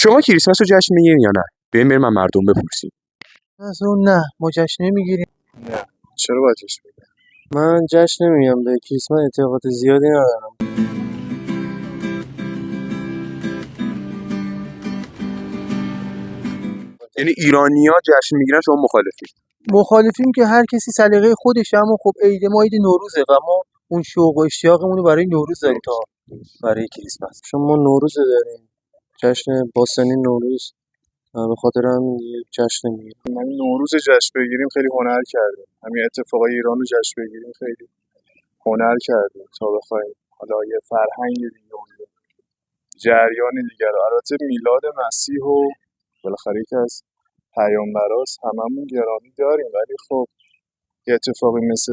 شما کریسمس رو جشن میگیرین یا نه؟ بریم من مردم بپرسیم. از اون نه، ما جشن نمیگیریم. نه. چرا باید جشن بگیریم؟ من جشن نمیگم، به کریسمس اعتقاد زیادی ندارم. یعنی ایرانی‌ها جشن میگیرن، شما مخالفین؟ مخالفیم که هر کسی سلیقه خودشه، اما خب عید ما عید نوروزه و ما اون شوق و اشتیاقمون رو برای نوروز داریم تا برای کریسمس. چون ما نوروز داریم، جشن باستانی نوروز، به خاطر همین جشن میگیریم. من نوروز جشن بگیریم خیلی هنر کردیم. همین اتفاقای ایران رو جشن بگیریم خیلی هنر کردیم تا بخوایم حالا یه فرهنگ دیگه و جریان دیگر رو. البته میلاد مسیح و بالاخره یکی از پیامبراست، هممون گرامی داریم، ولی خب یه اتفاقی مثل